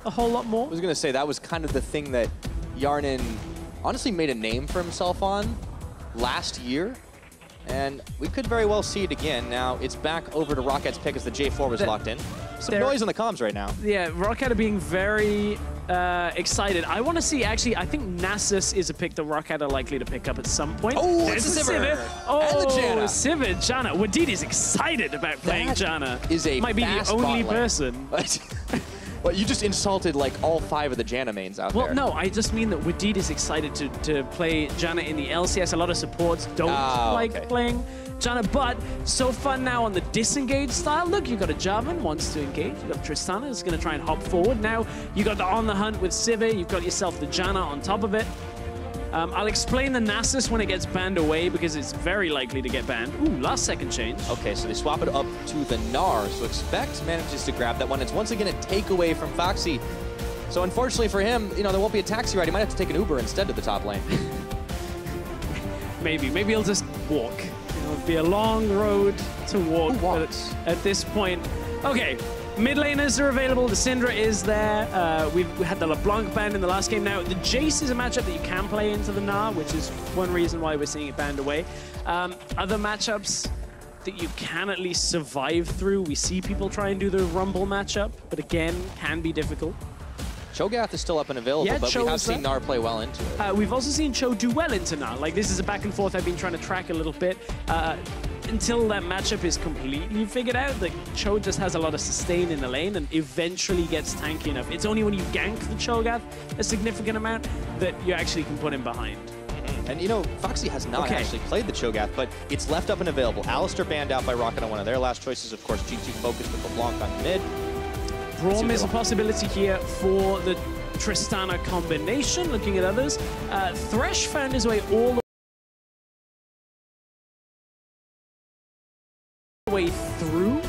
a whole lot more. I was going to say, that was kind of the thing that Hjarnan honestly made a name for himself on last year. And we could very well see it again. Now, it's back over to ROCCAT's pick as the J4 was locked in. Some noise on the comms right now. Yeah, ROCCAT are being very excited. I want to see, actually, I think Nasus is a pick that ROCCAT are likely to pick up at some point. Oh, it's the Sivir. Oh, and the Janna. Sivir, Janna. Wadid is excited about playing Janna. Is a Might be the only person. Well, you just insulted like all 5 of the Janna mains out there. Well, no, I just mean that Wadid is excited to play Janna in the LCS. A lot of supports don't like playing Janna, but so fun now on the disengage style. Look, you've got a Jarvan wants to engage. You've got Tristana who's going to try and hop forward. Now you got the on the hunt with Sivir. You've got yourself the Janna on top of it. I'll explain the Nasus when it gets banned away because it's very likely to get banned. Ooh, last second change. Okay, so they swap it up to the Gnar. So expect manages to grab that one. It's once again a takeaway from Phaxi. So unfortunately for him, you know, there won't be a taxi ride. He might have to take an Uber instead to the top lane. Maybe he'll just walk. It'll be a long road to walk. Who walks? But at this point, okay. Mid laners are available. The Syndra is there. We had the LeBlanc banned in the last game. Now, the Jace is a matchup that you can play into the Gnar, which is one reason why we're seeing it banned away. Other matchups that you can at least survive through. We see people try and do the Rumble matchup, but again, can be difficult. Cho'Gath is still up and available, but we have seen Gnar play well into it. We've also seen Cho do well into Gnar. Like, this is a back and forth I've been trying to track a little bit. Until that matchup is completely figured out, that Cho just has a lot of sustain in the lane and eventually gets tanky enough. It's only when you gank the Cho'Gath a significant amount that you actually can put him behind. And you know, Phaxi has not actually played the Cho'Gath, but it's left up and available. Alistar banned out by ROCCAT on one of their last choices. Of course, G2 focused with LeBlanc on mid. Braum is a possibility here for the Tristana combination, looking at others. Thresh found his way all the way through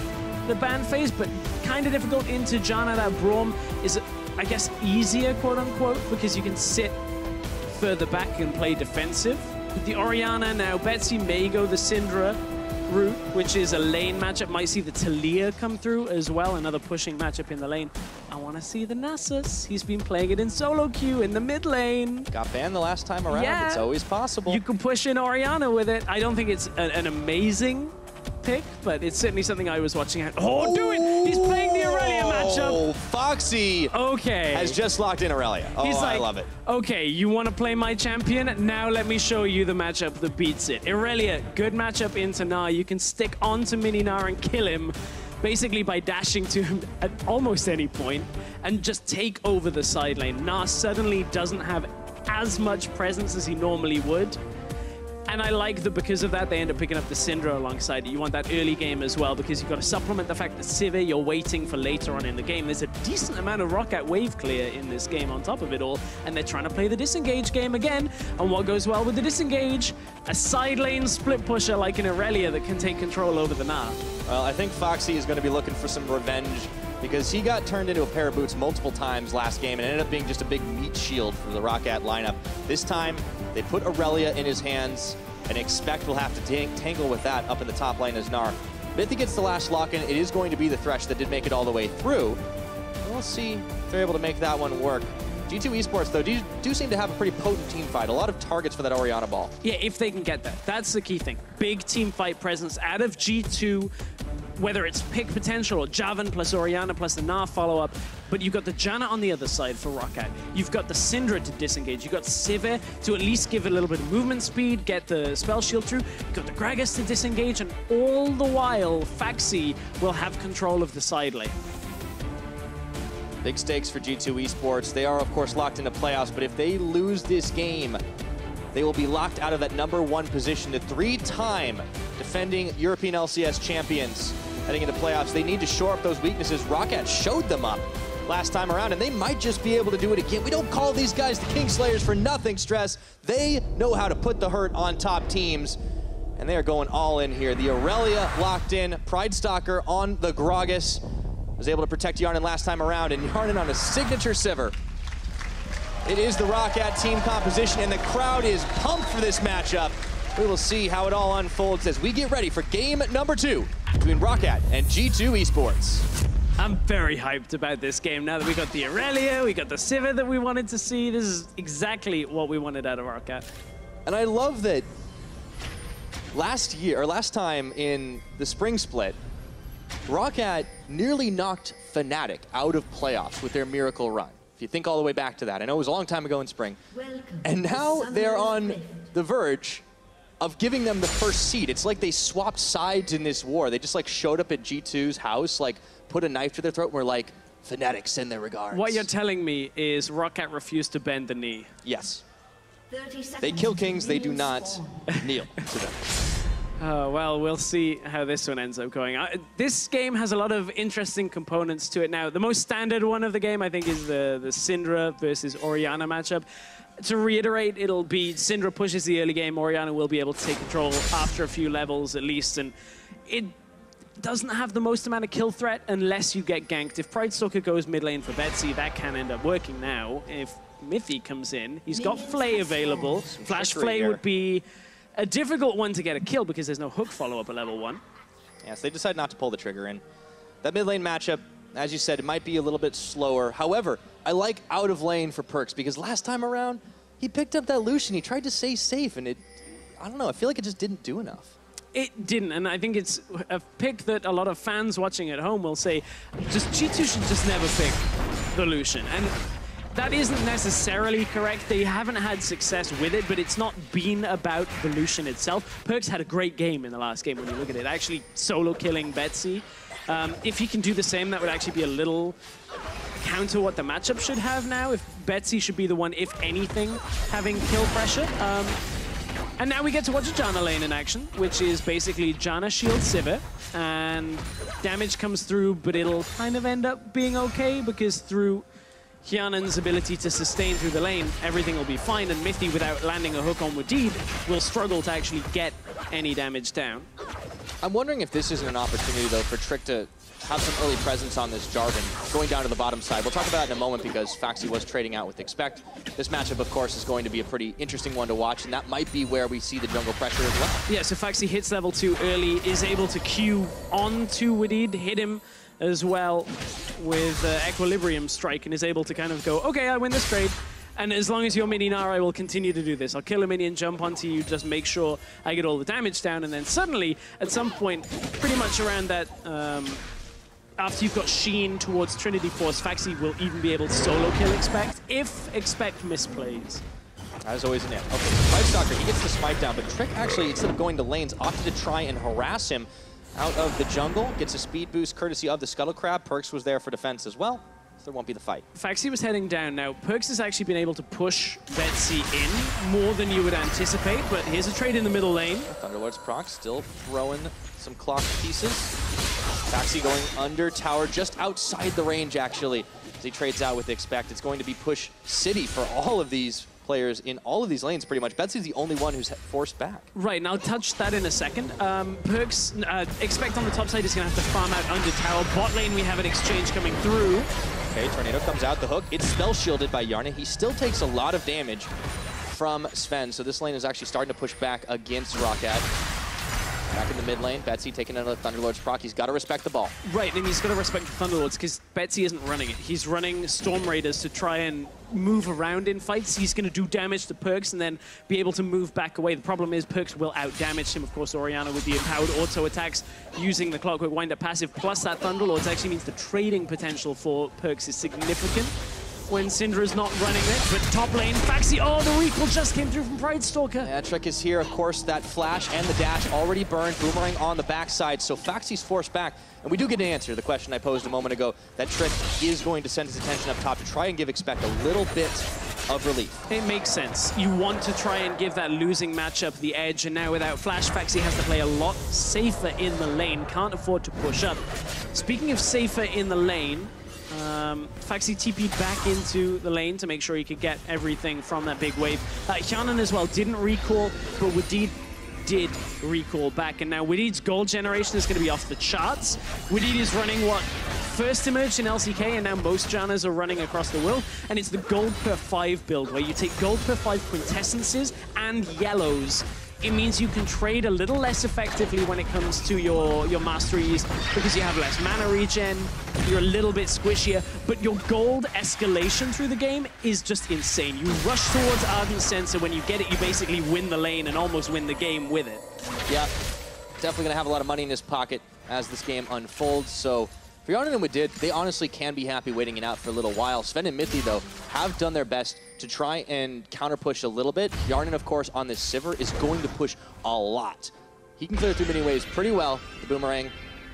the ban phase, but kind of difficult into Janna. That Braum is, I guess, easier, quote-unquote, because you can sit further back and play defensive. With the Orianna now, Betsy may go the Syndra route, which is a lane matchup. Might see the Talia come through as well, another pushing matchup in the lane. I want to see the Nasus. He's been playing it in solo queue in the mid lane. Got banned the last time around. Yeah. It's always possible. You can push in Orianna with it. I don't think it's an amazing pick, but it's certainly something I was watching at. Oh, do it! He's playing the Irelia matchup. Oh, Phaxi has just locked in Irelia. Oh, He's like, I love it. Okay, you want to play my champion? Now let me show you the matchup that beats it. Irelia, good matchup into Gnar. You can stick onto Mini Gnar and kill him, basically by dashing to him at almost any point and just take over the side lane. Gnar suddenly doesn't have as much presence as he normally would. And I like that because of that, they end up picking up the Syndra alongside it. You want that early game as well, because you've got to supplement the fact that Sivir, you're waiting for later on in the game. There's a decent amount of ROCCAT wave clear in this game on top of it all, and they're trying to play the disengage game again. And what goes well with the disengage? A side lane split pusher like an Irelia that can take control over the Gnar. Well, I think Phaxi is going to be looking for some revenge, because he got turned into a pair of boots multiple times last game and ended up being just a big meat shield for the ROCCAT lineup. This time, they put Irelia in his hands and expect we'll have to tangle with that up in the top lane as Gnar. Mithy gets the last lock-in. It is going to be the Thresh that did make it all the way through. We'll see if they're able to make that one work. G2 eSports, though, do seem to have a pretty potent team fight. A lot of targets for that Orianna ball. Yeah, if they can get that. That's the key thing. Big team fight presence out of G2, whether it's pick potential or Jarvan plus Orianna plus the Gnar follow-up. But you've got the Janna on the other side for ROCCAT. You've got the Syndra to disengage. You've got Sivir to at least give a little bit of movement speed, get the spell shield through. You've got the Gragas to disengage, and all the while, Phaxi will have control of the side lane. Big stakes for G2 eSports. They are, of course, locked into playoffs, but if they lose this game, they will be locked out of that #1 position. The 3-time defending European LCS champions heading into playoffs. They need to shore up those weaknesses. ROCCAT showed them up last time around, and they might just be able to do it again. We don't call these guys the Kingslayers for nothing, Stress. They know how to put the hurt on top teams, and they are going all in here. The Irelia locked in, Pridestalker on the Gragas. Was able to protect Hjarnan last time around, and Hjarnan on a signature Sivir. It is the ROCCAT team composition, and the crowd is pumped for this matchup. We will see how it all unfolds as we get ready for game #2 between ROCCAT and G2 eSports. I'm very hyped about this game now that we got the Irelia, we got the Sivir that we wanted to see. This is exactly what we wanted out of ROCCAT. And I love that last time in the spring split, ROCCAT nearly knocked Fnatic out of playoffs with their miracle run. If you think all the way back to that. I know it was a long time ago in spring. And now they're on the verge of giving them the first seed. It's like they swapped sides in this war. They just like showed up at G2's house, like put a knife to their throat, and were like, Fnatic, send their regards. What you're telling me is ROCCAT refused to bend the knee. Yes. They kill kings, they do not kneel to them. Well, we'll see how this one ends up going. This game has a lot of interesting components to it now. The most standard one of the game, I think, is the Syndra versus Orianna matchup. To reiterate, it'll be Syndra pushes the early game, Orianna will be able to take control after a few levels at least, and it doesn't have the most amount of kill threat unless you get ganked. If Pridestalker goes mid lane for Betsy, that can end up working now. If Mithy comes in, he's got Flay available. Flash Flay would be a difficult one to get a kill because there's no hook follow-up at level 1. Yes, they decided not to pull the trigger in. That mid lane matchup, as you said, it might be a little bit slower. However, I like out of lane for PerkZ because last time around, he picked up that Lucian. He tried to stay safe, and I don't know, I feel like it just didn't do enough. It didn't, and I think it's a pick that a lot of fans watching at home will say, G2 should just never pick the Lucian. And that isn't necessarily correct. They haven't had success with it, but it's not been about the Lucian itself. PerkZ had a great game in the last game when you look at it, actually solo killing Betsy. If he can do the same, that would actually be a little counter what the matchup should have now. If Betsy should be the one, if anything, having kill pressure. And now we get to watch a Janna lane in action, which is basically Janna shield Sivir, and damage comes through, but it'll kind of end up being okay because through Hjarnan's ability to sustain through the lane, everything will be fine, and Mithy, without landing a hook on Wadid, will struggle to actually get any damage down. I'm wondering if this isn't an opportunity, though, for Trick to have some early presence on this Jarvan, going down to the bottom side. We'll talk about it in a moment because Phaxi was trading out with Expect. This matchup, of course, is going to be a pretty interesting one to watch, and that might be where we see the jungle pressure as well. Yeah, so Phaxi hits level 2 early, is able to Q onto Wadid, hit him as well with Equilibrium Strike, and is able to kind of go, okay, I win this trade. And as long as you're mini Gnar, I will continue to do this. I'll kill a minion, jump onto you, just make sure I get all the damage down, and then suddenly, at some point, pretty much around that, after you've got Sheen towards Trinity Force, Phaxi will even be able to solo kill Expect, if Expect misplays. As always an it. Okay, Pridestalker, he gets the smite down, but Trick actually, instead of going to lanes, opted to try and harass him out of the jungle, gets a speed boost courtesy of the Scuttle Crab. PerkZ was there for defense as well. There won't be the fight. Phaxi was heading down. Now, PerkZ has actually been able to push Betsy in more than you would anticipate, but here's a trade in the middle lane. Thunderlord's proc still throwing some clock pieces. Phaxi going under tower, just outside the range, actually, as he trades out with Expect. It's going to be push city for all of these players in all of these lanes, pretty much. Betsy's the only one who's forced back. Right, and I'll touch that in a second. PerkZ, Expect on the top side is going to have to farm out under tower. Bot lane, we have an exchange coming through. Okay, Tornado comes out, the hook. It's spell shielded by Hjarnan. He still takes a lot of damage from Zven, so this lane is actually starting to push back against ROCCAT. Back in the mid lane, Betsy taking another Thunderlord's proc. He's got to respect the ball. Right, and he's got to respect the Thunderlords because Betsy isn't running it. He's running Storm Raiders to try and move around in fights. He's going to do damage to PerkZ and then be able to move back away. The problem is PerkZ will out-damage him. Of course, Orianna with the empowered auto attacks using the Clockwork Wind-up passive, plus that Thunderlords actually means the trading potential for PerkZ is significant when Syndra's not running it. But top lane, Phaxi, oh, the recall just came through from Pridestalker. Yeah, Trick is here, of course, that flash and the dash already burned, Boomerang on the backside, so Phaxi's forced back. And we do get an answer to the question I posed a moment ago, that Trick is going to send his attention up top to try and give Expect a little bit of relief. It makes sense. You want to try and give that losing matchup the edge, and now without flash, Phaxi has to play a lot safer in the lane, can't afford to push up. Speaking of safer in the lane, Phaxi TP'd back into the lane to make sure he could get everything from that big wave. Hjarnan as well didn't recall, but Wadid did recall back, and now Wadid's gold generation is going to be off the charts. Wadid is running what first emerged in LCK, and now most Jannas are running across the world, and it's the gold per 5 build, where you take gold per 5 quintessences and yellows it means you can trade a little less effectively when it comes to your masteries because you have less mana regen, you're a little bit squishier, but your gold escalation through the game is just insane. You rush towards Ardent Sensor, when you get it, you basically win the lane and almost win the game with it. Yeah, definitely gonna have a lot of money in his pocket as this game unfolds, so for Hjarnan and Wadid, they honestly can be happy waiting it out for a little while. Zven and Mithy, though, have done their best to try and counter-push a little bit. Hjarnan, of course, on this Sivir is going to push a lot. He can clear through many waves pretty well, the Boomerang,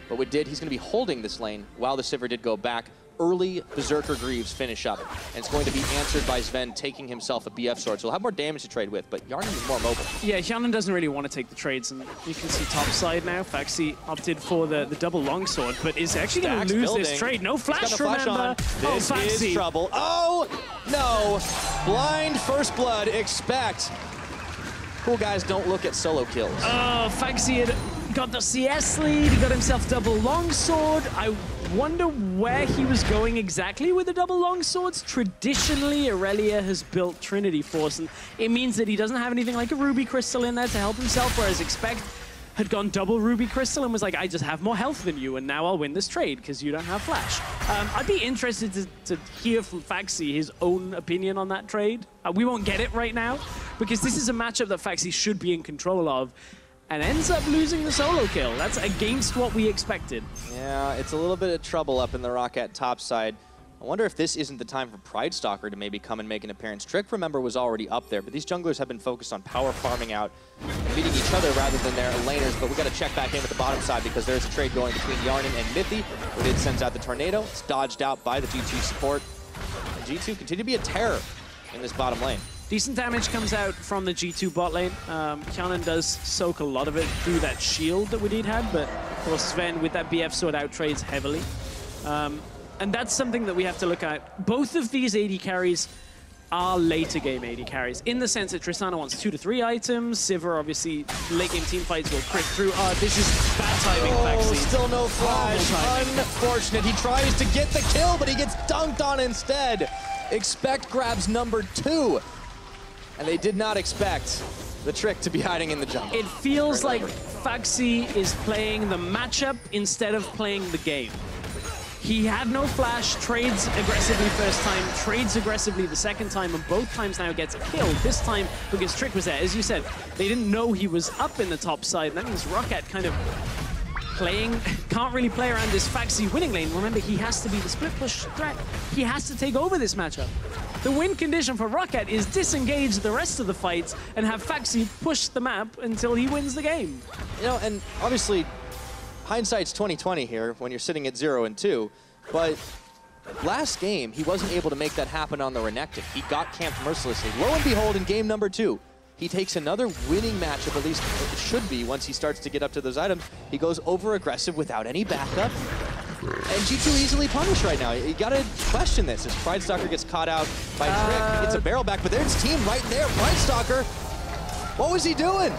but Wadid, he's going to be holding this lane while the Sivir did go back. Early Berserker Greaves finish up, and it's going to be answered by Zven taking himself a BF sword, so he'll have more damage to trade with, but Hjarnan is more mobile. Yeah, Hjarnan doesn't really want to take the trades, and you can see top side now. Phaxi opted for the double longsword, but is actually going to lose this trade. No flash, remember? This is trouble. Oh, no. Blind first blood, expect. Cool guys don't look at solo kills. Oh, Phaxi had got the CS lead, he got himself double longsword. I wonder where he was going exactly with the double longswords. Traditionally, Irelia has built Trinity Force, and it means that he doesn't have anything like a Ruby Crystal in there to help himself, whereas Expect had gone double Ruby Crystal and was like, I just have more health than you, and now I'll win this trade because you don't have flash. I'd be interested to hear from Phaxi his own opinion on that trade. We won't get it right now, because this is a matchup that Phaxi should be in control of, and ends up losing the solo kill. That's against what we expected. Yeah, it's a little bit of trouble up in the ROCCAT top side. I wonder if this isn't the time for Pridestalker to maybe come and make an appearance. Trick, remember, was already up there, but these junglers have been focused on power farming out and beating each other rather than their laners, but we got to check back in with the bottom side because there's a trade going between Hjarnan and Mithy. Wadid sends out the Tornado. It's dodged out by the G2 support. And G2 continue to be a terror in this bottom lane. Decent damage comes out from the G2 bot lane. Hjarnan does soak a lot of it through that shield that Wadid had, but of course Zven with that BF sword out trades heavily. And that's something that we have to look at. Both of these AD carries are later game AD carries, in the sense that Tristana wants 2 to 3 items. Sivir, obviously, late game team fights will crit through. This is bad timing, Phaxi. Still no flash. Unfortunate. He tries to get the kill, but he gets dunked on instead. Expect grabs number 2. And they did not expect the Trick to be hiding in the jungle. It feels like Phaxi is playing the matchup instead of playing the game. He had no flash, trades aggressively first time, trades aggressively the second time, and both times now gets killed. This time because Trick was there. As you said, they didn't know he was up in the top side. That means ROCCAT kind of can't really play around this Phaxi winning lane. Remember, he has to be the split push threat. He has to take over this matchup. The win condition for ROCCAT is disengage the rest of the fights and have Phaxi push the map until he wins the game. You know, and obviously, hindsight's 20/20 here when you're sitting at 0-2, but last game, he wasn't able to make that happen on the Renekton. He got camped mercilessly. Lo and behold, in game number 2, he takes another winning matchup, at least it should be, once he starts to get up to those items. He goes over-aggressive without any backup. And G2 easily punished right now. You gotta question this. As Pridestalker gets caught out by Trick, it's a barrel back, but there's his team right there. Pridestalker, what was he doing?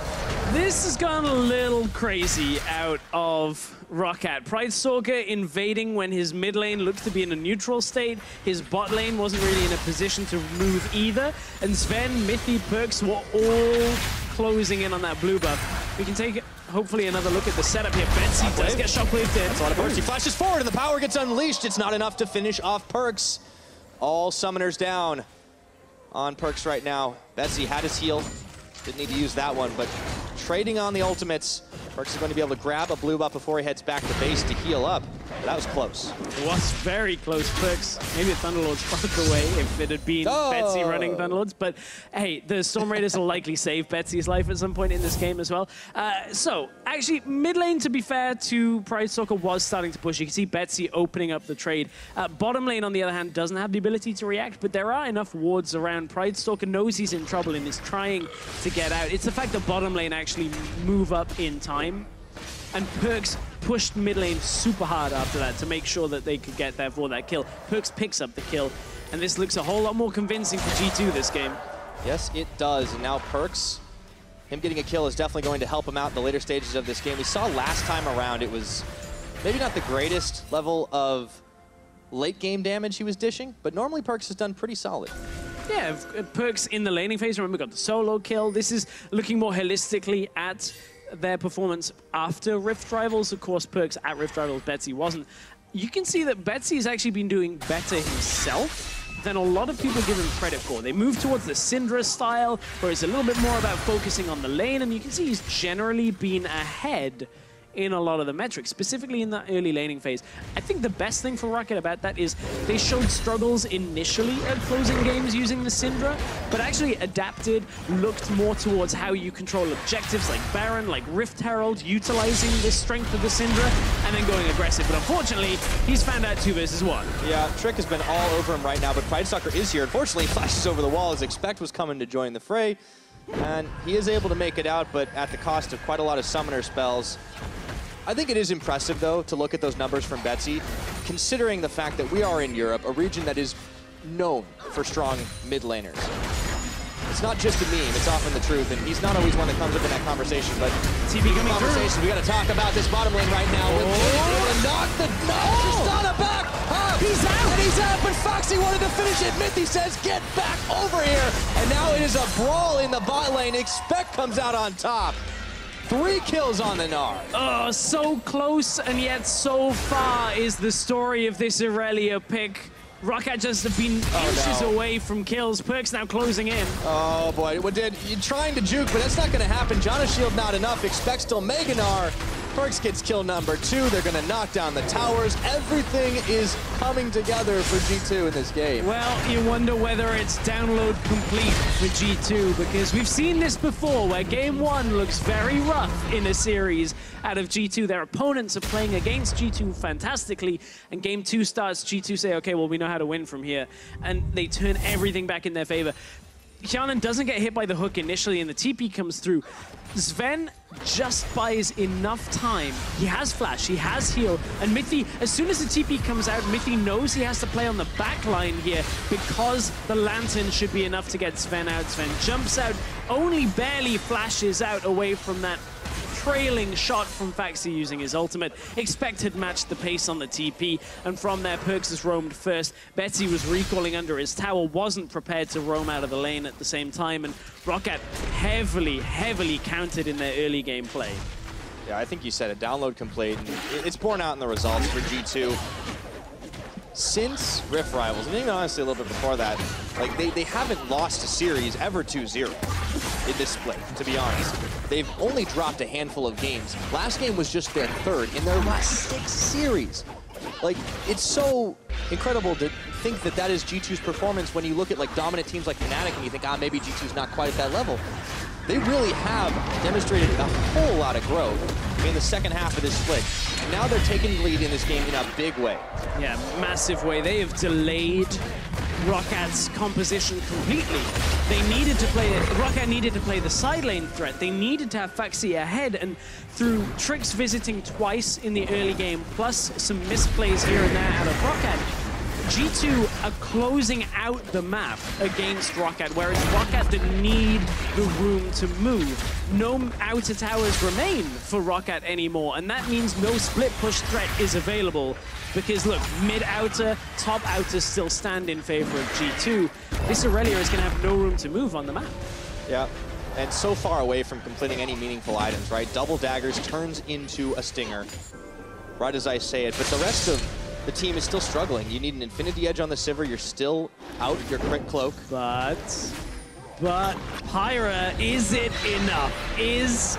This has gone a little crazy out of ROCCAT. Pridestalker invading when his mid lane looks to be in a neutral state. His bot lane wasn't really in a position to move either. And Zven, Mithy, PerkZ were all closing in on that blue buff. We can take, hopefully, another look at the setup here. Betsy does get shockwaved in. That's a lot of burst. He flashes forward and the power gets unleashed. It's not enough to finish off PerkZ. All summoners down on PerkZ right now. Betsy had his heal. Didn't need to use that one, but trading on the ultimates. PerkZ is going to be able to grab a blue buff before he heads back to base to heal up. But that was close. It was very close, PerkZ. Maybe a Thunderlord's farther away if it had been Betsy running Thunderlords. But hey, the Storm Raiders will likely save Betsy's life at some point in this game as well. So, actually, mid lane, to be fair to Pridestalker, was starting to push. You can see Betsy opening up the trade. Bottom lane, on the other hand, doesn't have the ability to react, but there are enough wards around. Pridestalker knows he's in trouble and is trying to get out. It's the fact that bottom lane actually move up in time. And PerkZ pushed mid lane super hard after that to make sure that they could get there for that kill. PerkZ picks up the kill, and this looks a whole lot more convincing for G2 this game. Yes, it does. And now PerkZ, him getting a kill is definitely going to help him out in the later stages of this game. We saw last time around it was maybe not the greatest level of late game damage he was dishing, but normally PerkZ has done pretty solid. Yeah, PerkZ in the laning phase. Remember, got the solo kill. This is looking more holistically at their performance after Rift Rivals. Of course, PerkZ at Rift Rivals, Betsy wasn't. You can see that Betsy has actually been doing better himself than a lot of people give him credit for. They move towards the Syndra style, where it's a little bit more about focusing on the lane, and you can see he's generally been ahead in a lot of the metrics, specifically in the early laning phase. I think the best thing for ROCCAT about that is they showed struggles initially at closing games using the Syndra, but actually adapted, looked more towards how you control objectives like Baron, like Rift Herald, utilizing the strength of the Syndra, and then going aggressive. But unfortunately, he's found out 2 versus 1. Yeah, Trick has been all over him right now, but Pridestalker is here. Unfortunately, he flashes over the wall as Expect was coming to join the fray. And he is able to make it out, but at the cost of quite a lot of summoner spells. I think it is impressive, though, to look at those numbers from Betsy, considering the fact that we are in Europe, a region that is known for strong mid laners. It's not just a meme, it's often the truth, and he's not always one that comes up in that conversation, but TV coming through. We got to talk about this bottom lane right now. With knock the Tristana back. He's out. And he's out, but Phaxi wanted to finish it. Mithy says, get back over here. And now it is a brawl in the bot lane. Expect comes out on top. 3 kills on the Gnar. Oh, so close and yet so far is the story of this irelia pick. ROCCAT just have been inches away from kills. PerkZ now closing in. Oh boy, you're trying to juke, but that's not going to happen. Janna's shield not enough. Expect still Mega Gnar. PerkZ gets kill number 2. They're going to knock down the towers. Everything is coming together for G2 in this game. Well, you wonder whether it's download complete for G2, because we've seen this before, where game 1 looks very rough in a series out of G2. Their opponents are playing against G2 fantastically, and game 2 starts, G2 say, okay, well, we know how to win from here, and they turn everything back in their favor. Hjarnan doesn't get hit by the hook initially, and the TP comes through. Zven just buys enough time. He has flash, he has heal, and Mithy, as soon as the TP comes out, Mithy knows he has to play on the back line here because the Lantern should be enough to get Zven out. Zven jumps out, only barely flashes out away from that trailing shot from Phaxi using his ultimate. Expect had matched the pace on the TP, and from there, PerkZ has roamed first. Betsy was recalling under his tower, wasn't prepared to roam out of the lane at the same time, and ROCCAT heavily countered in their early game play. Yeah, I think you said it. Download complete. And it's borne out in the results for G2. Since Rift Rivals, and even honestly a little bit before that, like they haven't lost a series ever 2-0 in this split, to be honest. They've only dropped a handful of games. Last game was just their 3rd in their last 6 series. Like, it's so incredible to think that that is G2's performance when you look at like dominant teams like Fnatic and you think, maybe G2's not quite at that level. They really have demonstrated a whole lot of growth in the second half of this split. And now they're taking the lead in this game in a big way. Yeah, massive way. They have delayed ROCCAT's composition completely. They needed to play it. ROCCAT needed to play the side lane threat. They needed to have Phaxi ahead, and through Tricks visiting twice in the early game, plus some misplays here and there out of ROCCAT, G2 are closing out the map against ROCCAT, whereas ROCCAT that need the room to move. No outer towers remain for ROCCAT anymore, and that means no split push threat is available. Because look, mid-outer, top-outer still stand in favor of G2. This irelia is going to have no room to move on the map. Yeah, and so far away from completing any meaningful items, right? Double daggers turns into a stinger, right as I say it, but the rest of the team is still struggling. You need an Infinity Edge on the Sivir, you're still out your crit cloak. But Pyra, is it enough? Is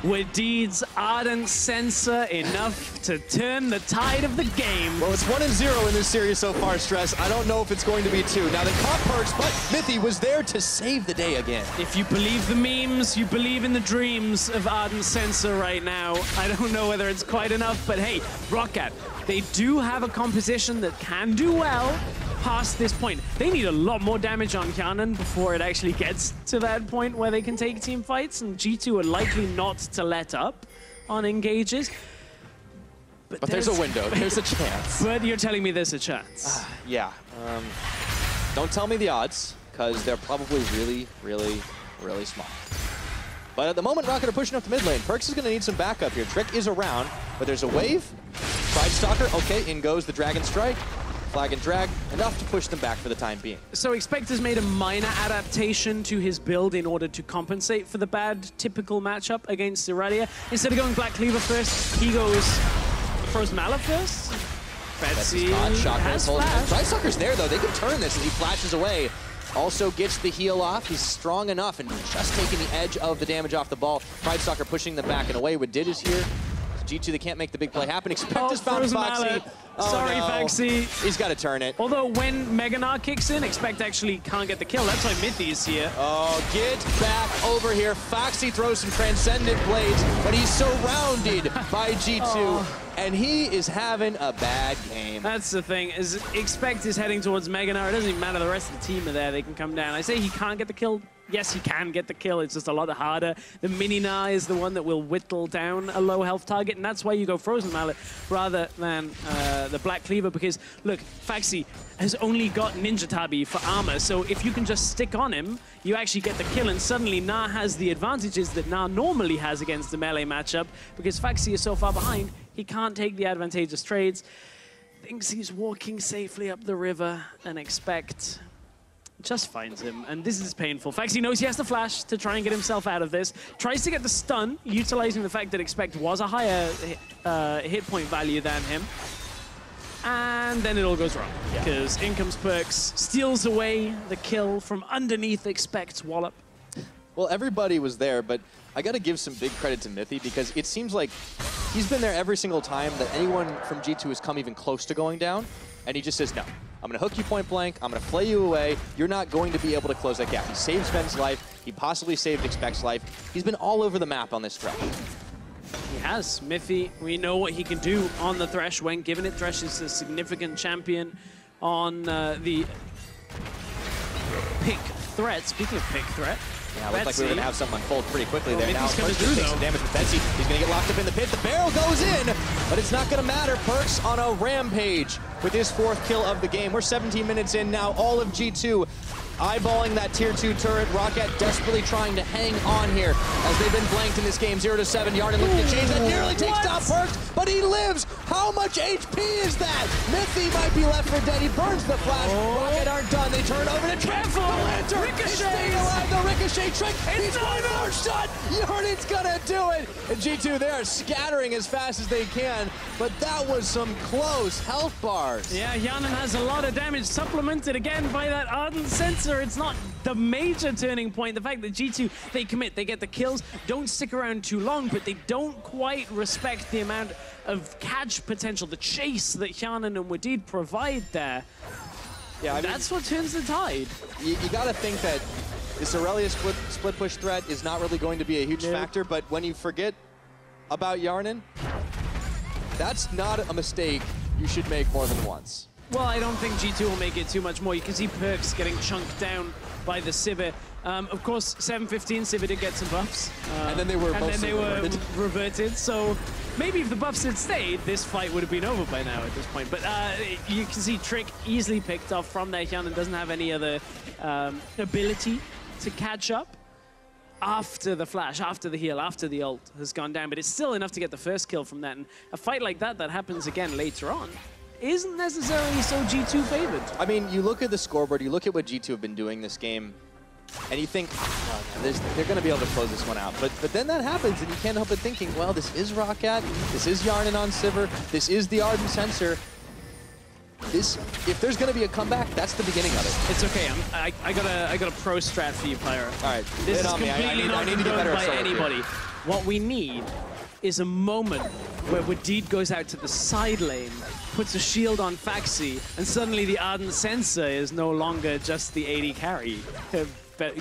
Wadid's Ardent Sensor enough to turn the tide of the game? Well, it's 1-0 in this series so far, Stress. I don't know if it's going to be 2. Now, they caught PerkZ, but Mithy was there to save the day again. If you believe the memes, you believe in the dreams of Ardent Sensor right now. I don't know whether it's quite enough, but hey, ROCCAT, they do have a composition that can do well past this point. They need a lot more damage on Hjarnan before it actually gets to that point where they can take team fights, and G2 are likely not to let up on engages. But there's a window, there's a chance. But you're telling me there's a chance. Yeah. Don't tell me the odds, because they're probably really small. But at the moment, ROCCAT are pushing up the mid lane. PerkZ is going to need some backup here. Trick is around, but there's a wave. Pridestalker, okay, in goes the Dragon Strike. flag and drag, enough to push them back for the time being. So Expect has made a minor adaptation to his build in order to compensate for the bad typical matchup against irelia. Instead of going Black Cleaver first, he goes Frozen Mallet first. Betsy has flash. Pridestalker's there though, they can turn this as he flashes away. Also gets the heal off. He's strong enough and just taking the edge of the damage off the ball. Pridestalker pushing them back and away. Wadid is here. G2, they can't make the big play happen. Expect is found Phaxi. Oh, sorry, no. Phaxi. He's got to turn it. Although when Gnar kicks in, Expect actually can't get the kill. That's why Mithy is here. Oh, get back over here. Phaxi throws some transcendent blades, but he's surrounded by G2. Oh. And he is having a bad game. That's the thing, is Expect is heading towards Gnar. It doesn't even matter, the rest of the team are there, they can come down. I say he can't get the kill. Yes, he can get the kill, it's just a lot harder. The mini Gnar is the one that will whittle down a low health target, and that's why you go Frozen Mallet rather than the Black Cleaver, because look, Phaxi has only got Ninja Tabi for armor, so if you can just stick on him, you actually get the kill, and suddenly Gnar has the advantages that Gnar normally has against the melee matchup, because Phaxi is so far behind, he can't take the advantageous trades. Thinks he's walking safely up the river, and Expect just finds him, and this is painful. Phaxi knows he has to flash to try and get himself out of this. Tries to get the stun, utilizing the fact that Expect was a higher hit point value than him. And then it all goes wrong, because in comes PerkZ, steals away the kill from underneath Expect's wallop. Well, everybody was there, but I got to give some big credit to Mithy, because it seems like he's been there every single time that anyone from G2 has come even close to going down, and he just says, no, I'm going to hook you point blank, I'm going to flay you away, you're not going to be able to close that gap. He saved Zven's life, he possibly saved Expect's life. He's been all over the map on this stretch. He has. Mithy, we know what he can do on the Thresh when given it. Thresh is a significant champion on the pick threat. Speaking of pick threat, yeah, it looked like we were going to have something unfold pretty quickly there. Now, Mithy's coming through, takes some damage with Betsy. He's going to get locked up in the pit. The barrel goes in, but it's not going to matter. PerkZ on a rampage with his 4th kill of the game. We're 17 minutes in now. All of G2 eyeballing that tier 2 turret. ROCCAT desperately trying to hang on here as they've been blanked in this game. 0-7. Hjarnan looking to change that. Nearly takes down PerkZ, but he lives. How much HP is that? Mithy might be left for dead. He burns the flash. ROCCAT aren't done. They turn over to Trick. The lantern. Ricochet. Staying alive. The Ricochet trick. He's one more shot. Hjarnan's gonna do it. And G2, they are scattering as fast as they can, but that was some close health bars. Yeah, Hjarnan has a lot of damage, supplemented again by that Ardent Sensor. It's not the major turning point. The fact that G2, they commit, they get the kills, don't stick around too long, but they don't quite respect the amount of catch potential, the chase that Hjarnan and Wadid provide there. Yeah, I mean, that's what turns the tide. You got to think that this irelia split push threat is not really going to be a huge factor, but when you forget about Hjarnan, that's not a mistake you should make more than once. Well, I don't think G2 will make it too much more. You can see PerkZ getting chunked down by the Sivir. Of course, 7:15, Sivir did get some buffs. And then they were reverted. So maybe if the buffs had stayed, this fight would have been over by now at this point. But you can see Trick easily picked off from there. Hjarnan doesn't have any other ability to catch up after the flash, after the heal, after the ult has gone down. But it's still enough to get the first kill from that. And a fight like that happens again later on isn't necessarily so G2 favored. I mean, you look at the scoreboard, you look at what G2 have been doing this game, and you think, oh, they're going to be able to close this one out. But then that happens, and you can't help but thinking, well, this is ROCCAT, this is Hjarnan on Sivir, this is the Ardent Sensor. If there's going to be a comeback, that's the beginning of it. It's okay. I got a pro strat for you, Pyro. All right, this is completely not to get better by anybody. Here. What we need is a moment where Wadid goes out to the side lane, puts a shield on Phaxi, and suddenly the Ardent Sensor is no longer just the AD carry.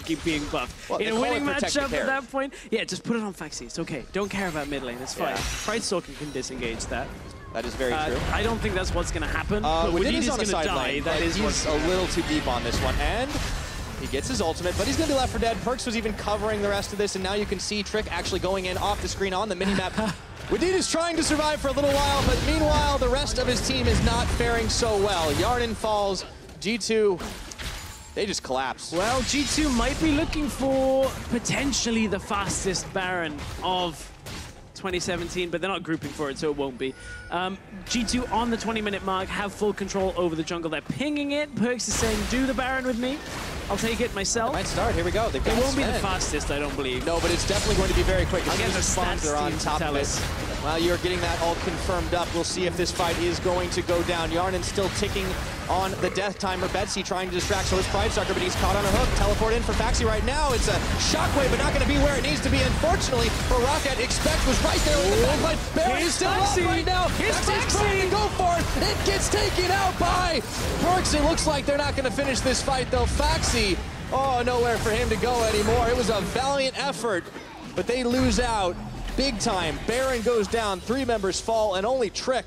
Keep being buffed. Well, in a winning matchup at that point, yeah, just put it on Phaxi. It's okay. Don't care about mid lane. It's fine. Yeah. Pridestalker can disengage that. That is very true. I don't think that's what's going to happen. Wadid is going to die. That is he's a little too deep on this one. And he gets his ultimate, but he's going to be left for dead. PerkZ was even covering the rest of this, and now you can see Trick actually going in off the screen on the minimap. Wadid is trying to survive for a little while, but meanwhile, the rest of his team is not faring so well. Hjarnan falls. G2, they just collapse. Well, G2 might be looking for potentially the fastest Baron of 2017, but they're not grouping for it, so it won't be. G2 on the 20-minute mark have full control over the jungle. They're pinging it. PerkZ is saying, do the Baron with me. I'll take it myself. It might start. Here we go. It won't be the fastest, I don't believe. No, but it's definitely going to be very quick. I'll get the stats they're on top of it. Well, you're getting that all confirmed up. We'll see if this fight is going to go down. Hjarnan still ticking on the death timer. Betsy trying to distract, so is Pridestalker, but he's caught on a hook. Teleport in for Phaxi right now. It's a shockwave, but not going to be where it needs to be. Unfortunately for ROCCAT, Expect was right there in the back, but Barry is still up right now. Phaxi's trying to go for it. It gets taken out by PerkZ. It looks like they're not going to finish this fight, though. Phaxi, oh, nowhere for him to go anymore. It was a valiant effort, but they lose out. Big time. Baron goes down, 3 members fall, and only Trick.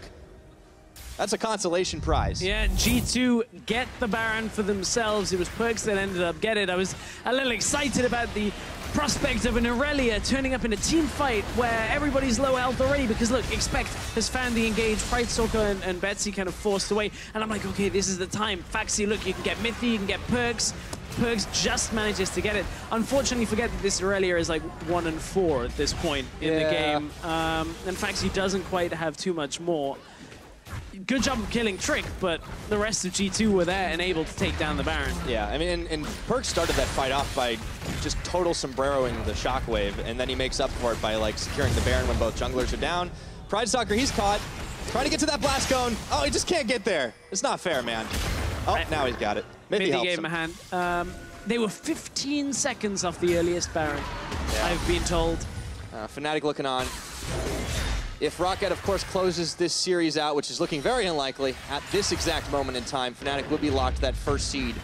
That's a consolation prize. Yeah, G2 get the Baron for themselves. It was PerkZ that ended up getting it. I was a little excited about the prospect of an Irelia turning up in a team fight where everybody's low health already, because look, Expect has found the engage, Pridestalker and Betsy kind of forced away, and I'm like, okay, this is the time. Phaxi, look, you can get Mithy, you can get PerkZ. PerkZ just manages to get it. Unfortunately, forget that this Irelia is like 1 and 4 at this point in the game. And Phaxi doesn't quite have too much more. Good job of killing Trick, but the rest of G2 were there and able to take down the Baron. Yeah, I mean, and PerkZ started that fight off by just total sombreroing the shockwave, and then he makes up for it by like securing the Baron when both junglers are down. Pridestalker, he's caught. Trying to get to that blast cone. Oh, he just can't get there. It's not fair, man. Oh, now he's got it. Mithy gave him a hand. They were 15 seconds off the earliest Baron, I've been told. Fnatic looking on. If ROCCAT, of course, closes this series out, which is looking very unlikely at this exact moment in time, Fnatic will be locked that first seed.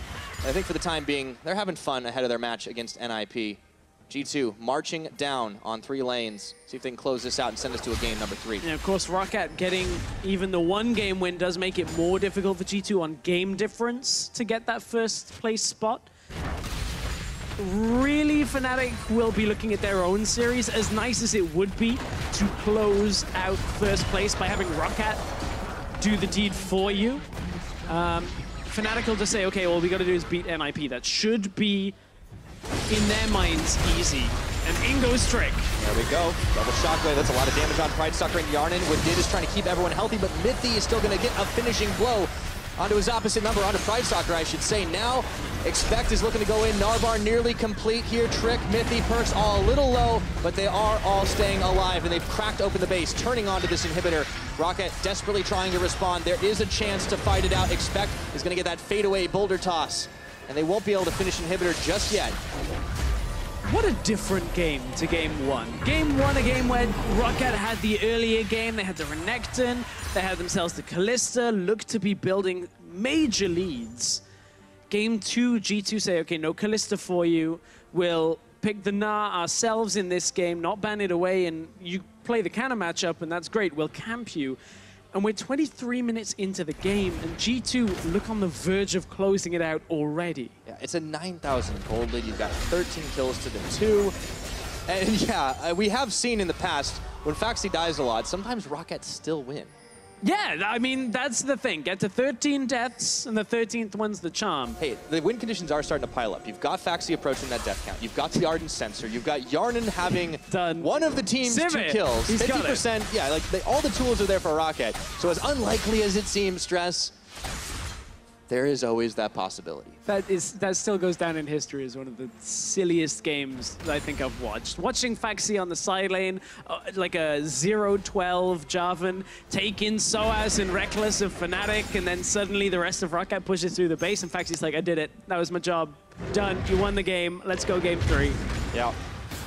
And I think for the time being, they're having fun ahead of their match against NIP. G2 marching down on 3 lanes. See if they can close this out and send us to a game number 3. And of course, ROCCAT getting even the 1-game win does make it more difficult for G2 on game difference to get that first place spot. Really, Fnatic will be looking at their own series, as nice as it would be to close out first place by having ROCCAT do the deed for you. Fnatic will just say, okay, all we got to do is beat NIP. That should be, in their minds, easy. And in goes Trick. There we go. Double shockwave. That's a lot of damage on Pridestalker and Hjarnan. Wadid is trying to keep everyone healthy, but Mithy is still going to get a finishing blow onto his opposite number, onto Pridestalker, I should say. Now, Expect is looking to go in. Narbar nearly complete here. Trick, Mithy, PerkZ all a little low, but they are all staying alive, and they've cracked open the base, turning onto this inhibitor. ROCCAT desperately trying to respond. There is a chance to fight it out. Expect is going to get that fadeaway boulder toss, and they won't be able to finish inhibitor just yet. What a different game to game 1. Game 1, a game where ROCCAT had the earlier game. They had the Renekton, they had themselves the Kalista, looked to be building major leads. Game 2, G2 say, okay, no Kalista for you. We'll pick the Gnar ourselves in this game, not ban it away, and you play the counter matchup, and that's great. We'll camp you. And we're 23 minutes into the game, and G2 look on the verge of closing it out already. Yeah, it's a 9,000 gold lead. You've got 13 kills to the 2. And yeah, we have seen in the past, when Phaxi dies a lot, sometimes ROCCAT still win. Yeah, I mean, that's the thing. Get to 13 deaths, and the 13th one's the charm. Hey, the win conditions are starting to pile up. You've got Phaxi approaching that death count. You've got the Ardent Sensor. You've got Hjarnan having one of the team's Sivir. 2 kills. He's 50%. Yeah, like all the tools are there for ROCCAT. So as unlikely as it seems, Stress, there is always that possibility. That still goes down in history as one of the silliest games that I think I've watched. Watching Phaxi on the side lane, like a 0-12 Jarvan, take in Soaz and Reckless of Fnatic, and then suddenly the rest of ROCCAT pushes through the base, and Phaxi's like, I did it. That was my job. Done. You won the game. Let's go game 3. Yeah.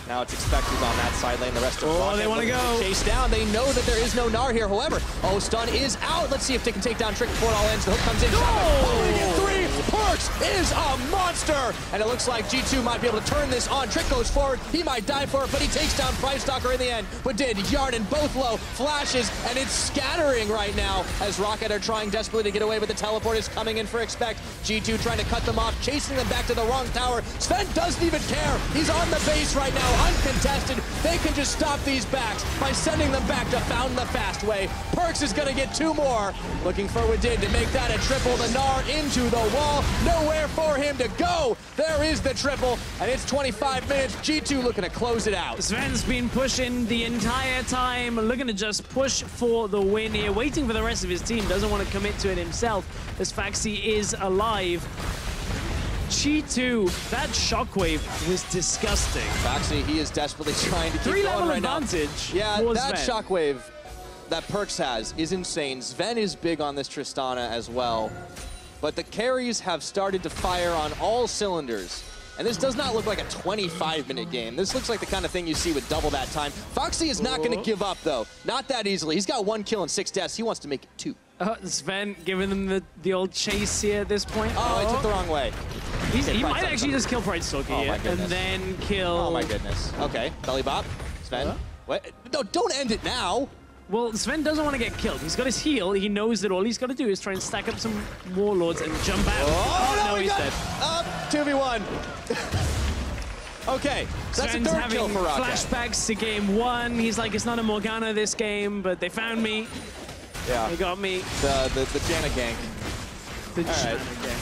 Now it's Expect who's on that side lane. The rest of ROCCAT they want to go. Chase down. They know that there is no Gnar here. However, stun is out. Let's see if they can take down Trick before it all ends. The hook comes in. Oh! 3. PerkZ is a monster. And it looks like G2 might be able to turn this on. Trick goes forward. He might die for it, but he takes down Pridestalker in the end. Wadid, Hjarnan, both low. Flashes, and it's scattering right now as ROCCAT are trying desperately to get away, but the teleport is coming in for Expect. G2 trying to cut them off, chasing them back to the wrong tower. Zven doesn't even care. He's on the base right now, uncontested. They can just stop these backs by sending them back to Found the Fast Way. PerkZ is going to get 2 more. Looking for Wadid to make that a triple. The Gnar into the wall. nowhere for him to go. There is the triple, and it's 25 minutes. G2 looking to close it out. Zven's been pushing the entire time, looking to just push for the win here, waiting for the rest of his team. Doesn't want to commit to it himself, as Phaxi is alive. G2, that shockwave was disgusting. Phaxi, he is desperately trying to keep going Three-level right advantage. Yeah, that Zven. shockwave that PerkZ has is insane. Zven is big on this Tristana as well. But the carries have started to fire on all cylinders. And this does not look like a 25-minute game. This looks like the kind of thing you see with double that time. Phaxi is not going to give up, though. Not that easily. He's got 1 kill and 6 deaths. He wants to make it 2. Zven giving them the old chase here at this point. Oh, I took the wrong way. He might actually just kill Pridestalker here and then kill... Oh, my goodness. Okay, belly bop. Zven. What? No, don't end it now. Well, Zven doesn't want to get killed. He's got his heal. He knows that all he's got to do is try and stack up some Warlords and jump out. Oh, no, he's dead. 2v1. Okay, so that's Zven's a third having kill for ROCCAT. flashbacks to game 1. He's like, it's not a Morgana this game, but they found me. Yeah. They got me. The Janna gang. The Janna gang.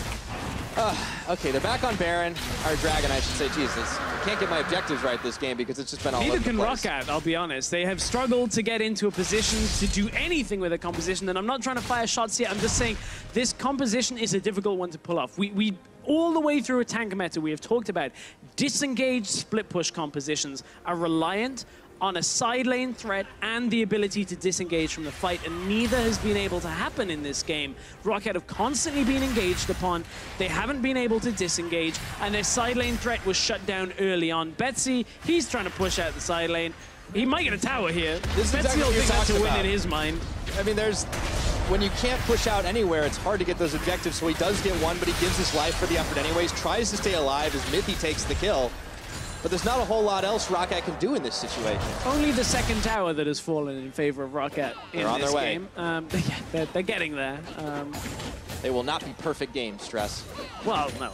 Okay, they're back on Baron, or Dragon, I should say. Jesus, I can't get my objectives right this game because it's just been all over the place. Neither can ROCCAT, I'll be honest. They have struggled to get into a position to do anything with a composition, and I'm not trying to fire shots yet. I'm just saying this composition is a difficult one to pull off. We all the way through a tank meta, we have talked about disengaged split push compositions are reliant on a side lane threat and the ability to disengage from the fight, and neither has been able to happen in this game. ROCCAT have constantly been engaged upon, they haven't been able to disengage, and their side lane threat was shut down early on. Betsy, he's trying to push out the side lane. He might get a tower here. Betsy will think that's a win in his mind. I mean, when you can't push out anywhere, it's hard to get those objectives, so he does get one, but he gives his life for the effort anyways, tries to stay alive as Mithy takes the kill. But there's not a whole lot else ROCCAT can do in this situation. Only the second tower that has fallen in favor of ROCCAT in this game. They're getting there. They will not be perfect games, Stress. Well, no.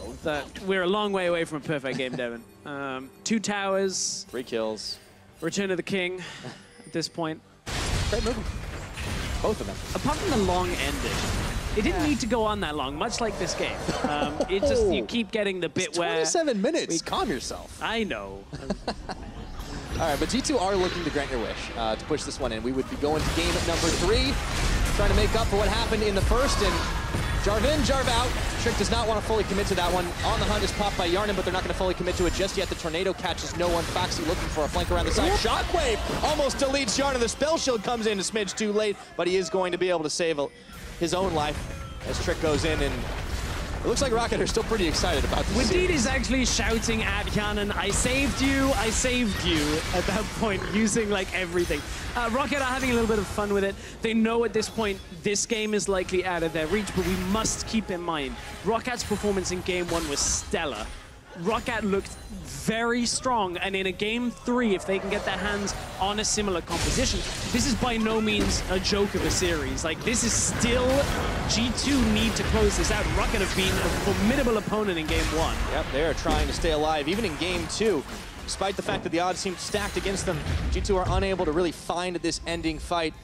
We're a long way away from a perfect game, Devin. 2 towers. 3 kills. Return of the King at this point. Great movie. Both of them. Apart from the long ending, it didn't need to go on that long, much like this game. It just, you keep getting the bit it's where... 27 minutes. Calm yourself. I know. All right, but G2 are looking to grant your wish to push this one in. We would be going to game at number 3, trying to make up for what happened in the first, and Jarv out. Trick does not want to fully commit to that one. On the hunt is popped by Hjarnan, but they're not going to fully commit to it just yet. The tornado catches no one. Phaxi looking for a flank around the side. Shockwave almost deletes Hjarnan. The spell shield comes in a smidge too late, but he is going to be able to save his own life as Trick goes in, and it looks like ROCCAT are still pretty excited about this. Wadid is actually shouting at Hjarnan, I saved you, at that point, using like everything. ROCCAT are having a little bit of fun with it. They know at this point this game is likely out of their reach, but we must keep in mind, ROCCAT's performance in game 1 was stellar. ROCCAT looked very strong, and in a game 3, if they can get their hands on a similar composition, this is by no means a joke of a series. Like, this is still G2 need to close this out. ROCCAT have been a formidable opponent in game 1. Yep, they're trying to stay alive, even in game 2. Despite the fact that the odds seem stacked against them, G2 are unable to really find this ending fight.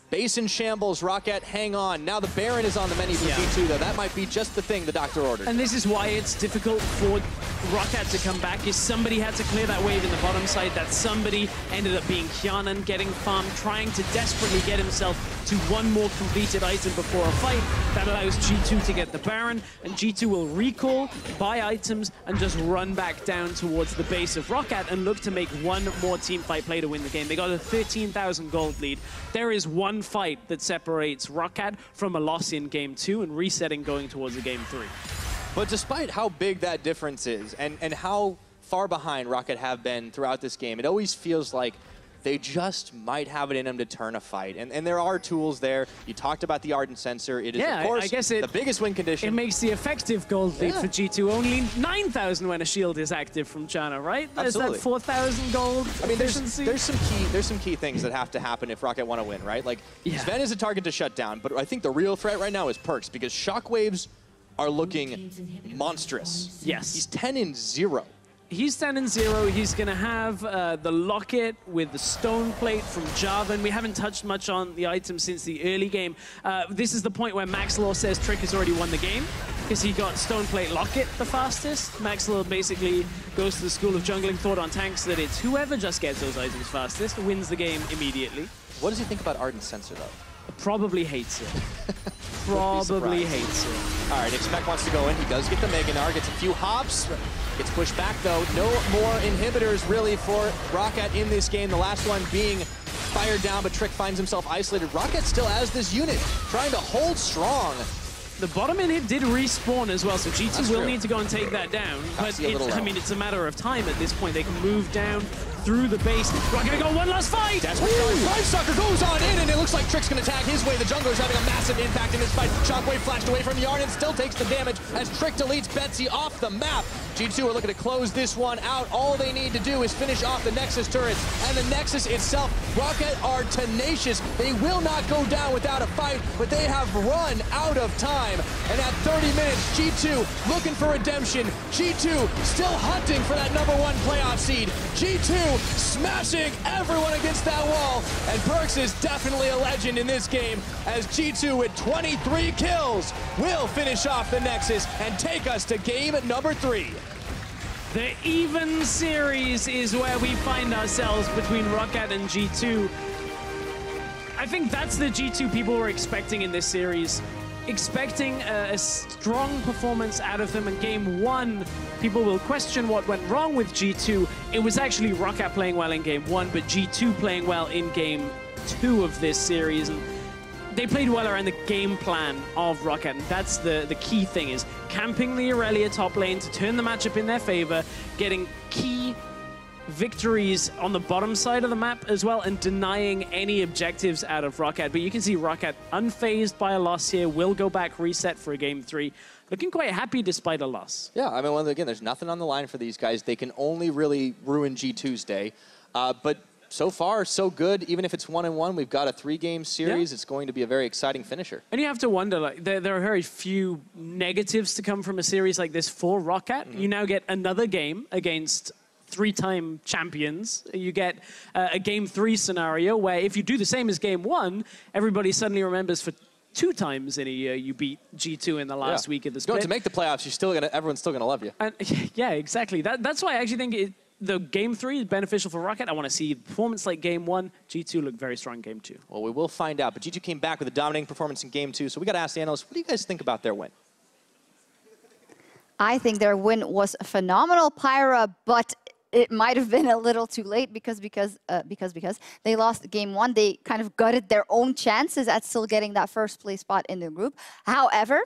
Base in shambles, ROCCAT, hang on. Now the Baron is on the menu for G2, though. That might be just the thing the doctor ordered. And this is why it's difficult for ROCCAT to come back, is somebody had to clear that wave in the bottom side. That somebody ended up being Hjarnan, getting farmed, trying to desperately get himself to one more completed item before a fight. That allows G2 to get the Baron, and G2 will recall, buy items, and just run back down towards the base of ROCCAT and look to make one more team fight play to win the game. They got a 13,000 gold lead. There is one fight that separates ROCCAT from a loss in game 2 and resetting going towards a game 3. But despite how big that difference is and how far behind ROCCAT have been throughout this game, it always feels like they just might have it in them to turn a fight. And there are tools there. You talked about the Ardent Sensor. It is, of course, I guess the biggest win condition. It makes the effective gold lead for G2 only 9,000 when a shield is active from Janna, right? Absolutely. There's that 4,000 gold efficiency. There's some key things that have to happen if ROCCAT want to win, right? Like, Zven is a target to shut down, but I think the real threat right now is PerkZ, because shockwaves are looking monstrous. Yes. He's 10-0. He's 10-0. He's going to have the locket with the stone plate from Jarvan. We haven't touched much on the item since the early game. This is the point where Max Law says Trick has already won the game. because he got Stoneplate Locket the fastest. Maxwell basically goes to the school of jungling thought on tanks that it's whoever just gets those items fastest wins the game immediately. What does he think about Ardent's sensor, though? Probably hates it. Probably hates it. All right, Expect wants to go in. He does get the Mega Gnar, gets a few hops. Gets pushed back, though. No more inhibitors, really, for ROCCAT in this game. The last one being fired down, but Trick finds himself isolated. ROCCAT still has this unit, trying to hold strong. The bottom inhib did respawn as well, so G2 will need to go and take that down. But I mean, it's a matter of time at this point. They can move down through the base. ROCCAT got one last fight! That's what Pridestalker goes on in, and it looks like Trick's gonna tag his way. The jungler's having a massive impact in this fight. Shockwave flashed away from Hjarnan, still takes the damage as Trick deletes Betsy off the map. G2 are looking to close this one out. All they need to do is finish off the Nexus turrets, and the Nexus itself. ROCCAT are tenacious. They will not go down without a fight, but they have run out of time. And at 30 minutes, G2 looking for redemption. G2 still hunting for that #1 playoff seed. G2 smashing everyone against that wall. And PerkZ is definitely a legend in this game, as G2 with 23 kills will finish off the Nexus and take us to game #3. The even series is where we find ourselves between ROCCAT and G2. I think that's the G2 people were expecting in this series. Expecting a strong performance out of them in game 1. People will question what went wrong with G2. It was actually ROCCAT playing well in game 1, but G2 playing well in game 2 of this series. And they played well around the game plan of ROCCAT, and that's the key thing, is camping the Irelia top lane to turn the matchup in their favor, getting key victories on the bottom side of the map as well, and denying any objectives out of ROCCAT. But you can see ROCCAT unfazed by a loss here, will go back, reset for a game 3. Looking quite happy despite a loss. Yeah, I mean, well, again, there's nothing on the line for these guys. They can only really ruin G2's day. But so far, so good. Even if it's 1-1, we've got a 3-game series. It's going to be a very exciting finisher. And you have to wonder, like, there are very few negatives to come from a series like this for ROCCAT. You now get another game against 3-time champions. You get a game 3 scenario where if you do the same as game 1, everybody suddenly remembers for 2 times in a year you beat G2 in the last week of the split. To make the playoffs, everyone's still gonna love you. And yeah, exactly. That's why I actually think the game 3 is beneficial for ROCCAT. I want to see performance like game 1. G2 looked very strong in game 2. Well, we will find out. But G2 came back with a dominating performance in game 2. So we got to ask the analysts, what do you guys think about their win? I think their win was phenomenal, Pyra, but it might have been a little too late because they lost game 1. They kind of gutted their own chances at still getting that first place spot in the group. However,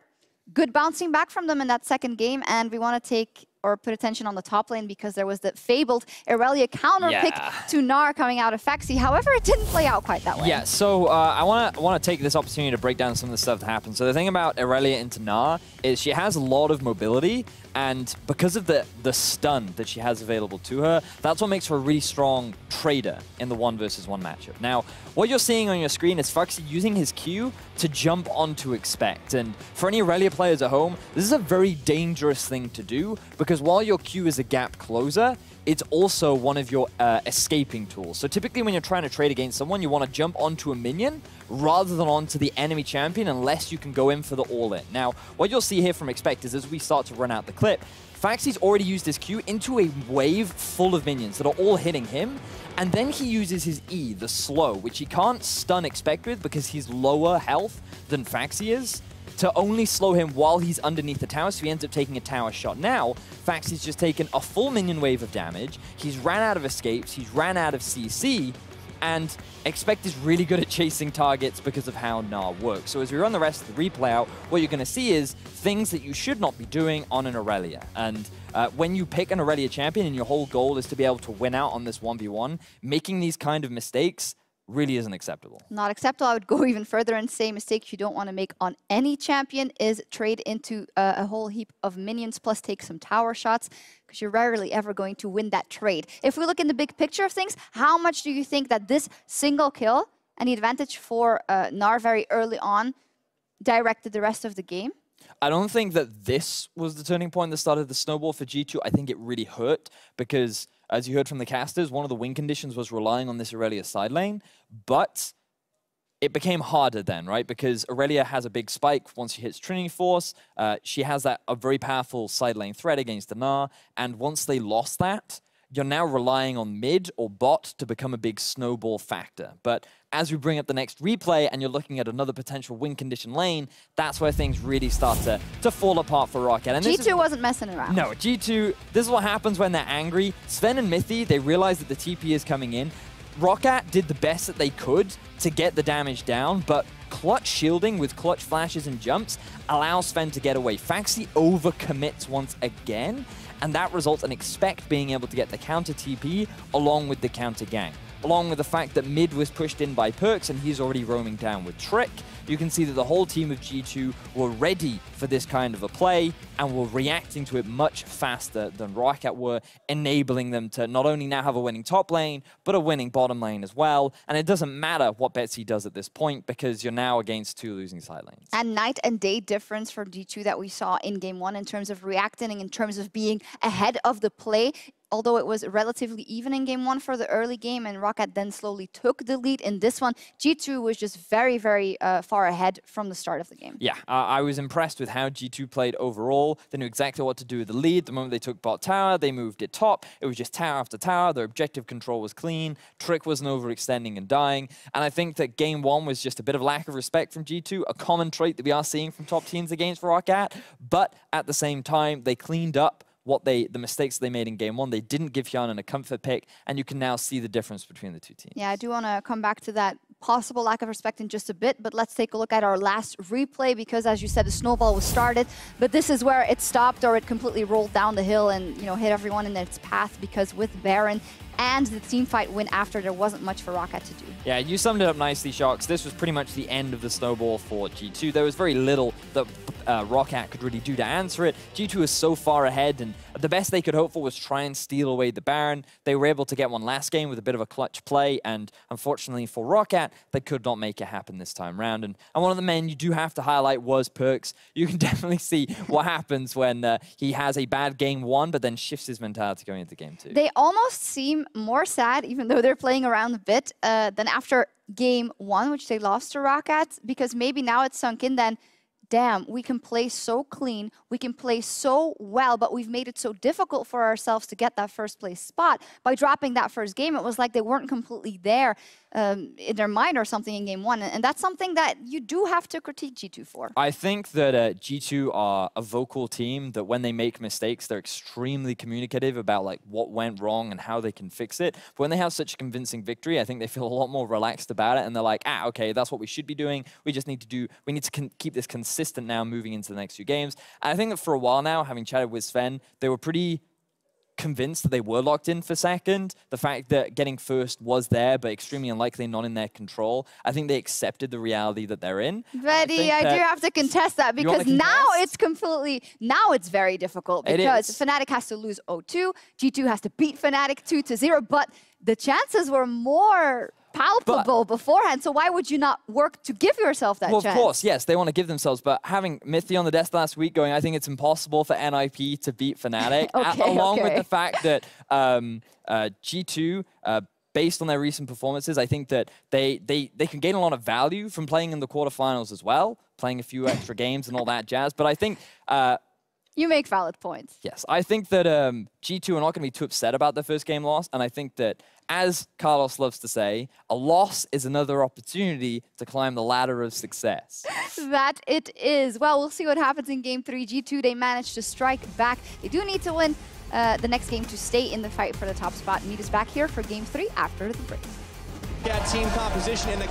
good bouncing back from them in that second game, and we want to take or put attention on the top lane because there was the fabled irelia counter pick to Gnar coming out of Phaxi. However, it didn't play out quite that way. Yeah, so I want to take this opportunity to break down some of the stuff that happened. So the thing about irelia into Gnar is she has a lot of mobility, and because of the stun that she has available to her, that's what makes her a really strong trader in the 1v1 matchup. Now, what you're seeing on your screen is Phaxi using his Q to jump onto Expect. And for any Irelia players at home, this is a very dangerous thing to do, because while your Q is a gap closer, it's also one of your escaping tools. So typically when you're trying to trade against someone, you want to jump onto a minion rather than onto the enemy champion, unless you can go in for the all-in. Now, what you'll see here from Expect is as we start to run out the clip, Phaxi's already used his Q into a wave full of minions that are all hitting him, and then he uses his E, the slow, which he can't stun Expect with because he's lower health than Phaxi is, to only slow him while he's underneath the tower, so he ends up taking a tower shot. Now, Phaxi's just taken a full minion wave of damage, he's ran out of escapes, he's ran out of CC, and Expect is really good at chasing targets because of how Gnar works. So as we run the rest of the replay out, what you're going to see is things that you should not be doing on an Irelia. And when you pick an Irelia champion and your whole goal is to be able to win out on this 1v1, making these kind of mistakes really isn't acceptable. Not acceptable. I would go even further and say mistakes you don't want to make on any champion is trade into a whole heap of minions plus take some tower shots, because you're rarely ever going to win that trade. If we look in the big picture of things, how much do you think that this single kill and the advantage for Gnar very early on directed the rest of the game? I don't think that this was the turning point that started the snowball for G2. I think it really hurt because, as you heard from the casters, one of the win conditions was relying on this Irelia side lane. But it became harder then, right? Because Irelia has a big spike once she hits Trinity Force. She has a very powerful side lane threat against Gnar, and once they lost that, you're now relying on mid or bot to become a big snowball factor. But as we bring up the next replay and you're looking at another potential win condition lane, that's where things really start to fall apart for ROCCAT. And G2 wasn't messing around. No, G2, this is what happens when they're angry. Zven and Mithy, they realize that the TP is coming in. ROCCAT did the best that they could to get the damage down, but clutch shielding with clutch flashes and jumps allows Zven to get away. Phaxi overcommits once again, and that results in Expect being able to get the counter TP along with the counter gank. Along with the fact that mid was pushed in by PerkZ and he's already roaming down with Trick, you can see that the whole team of G2 were ready for this kind of a play and were reacting to it much faster than ROCCAT were, enabling them to not only now have a winning top lane, but a winning bottom lane as well. And it doesn't matter what Betsy does at this point because you're now against 2 losing side lanes. And night and day difference from G2 that we saw in Game 1 in terms of reacting and in terms of being ahead of the play. Although it was relatively even in Game 1 for the early game and ROCCAT then slowly took the lead in this one, G2 was just very, very far ahead from the start of the game. Yeah, I was impressed with how G2 played overall. They knew exactly what to do with the lead. The moment they took bot tower, they moved it top. It was just tower after tower. Their objective control was clean. Trick wasn't overextending and dying. And I think that Game 1 was just a bit of lack of respect from G2, a common trait that we are seeing from top teams against ROCCAT. But at the same time, they cleaned up the mistakes they made in Game 1. They didn't give Hjarnan a comfort pick, and you can now see the difference between the two teams. Yeah, I do want to come back to that possible lack of respect in just a bit, but let's take a look at our last replay because, as you said, the snowball was started, but this is where it stopped or it completely rolled down the hill and, you know, hit everyone in its path because with Baron and the teamfight win after, there wasn't much for ROCCAT to do. Yeah, you summed it up nicely, Sharks. This was pretty much the end of the snowball for G2. There was very little that ROCCAT could really do to answer it. G2 was so far ahead, and the best they could hope for was try and steal away the Baron. They were able to get one last game with a bit of a clutch play, and unfortunately for ROCCAT, they could not make it happen this time round. And one of the men you do have to highlight was PerkZ. You can definitely see what happens when he has a bad Game 1, but then shifts his mentality going into Game 2. They almost seem more sad, even though they're playing around a bit, than after Game 1, which they lost to ROCCAT, because maybe now it's sunk in then, damn, we can play so clean, we can play so well, but we've made it so difficult for ourselves to get that first place spot. By dropping that first game, it was like they weren't completely there in their mind or something in Game 1, and that's something that you do have to critique G2 for. I think that G2 are a vocal team that when they make mistakes, they're extremely communicative about like what went wrong and how they can fix it. But when they have such a convincing victory, I think they feel a lot more relaxed about it, and they're like, okay, that's what we should be doing. We just need to keep this consistent now moving into the next few games. And I think that for a while now, having chatted with Zven, they were pretty convinced that they were locked in for second. The fact that getting first was there, but extremely unlikely not in their control. I think they accepted the reality that they're in. Betty, I do have to contest that because now it's very difficult because Fnatic has to lose 0-2, G2 has to beat Fnatic 2-0, but the chances were more palpable beforehand, so why would you not work to give yourself that chance? Of course, yes, they want to give themselves, but having Mithy on the desk last week going, I think it's impossible for NIP to beat Fnatic, along with the fact that G2, based on their recent performances, I think that they can gain a lot of value from playing in the quarterfinals as well, playing a few extra games and all that jazz, but I think... you make valid points. Yes, I think that G2 are not going to be too upset about their first game loss, and I think that, as Carlos loves to say, a loss is another opportunity to climb the ladder of success. That it is. Well, we'll see what happens in Game 3. G2, they managed to strike back. They do need to win the next game to stay in the fight for the top spot. Meet us back here for Game 3 after the break. Team composition in the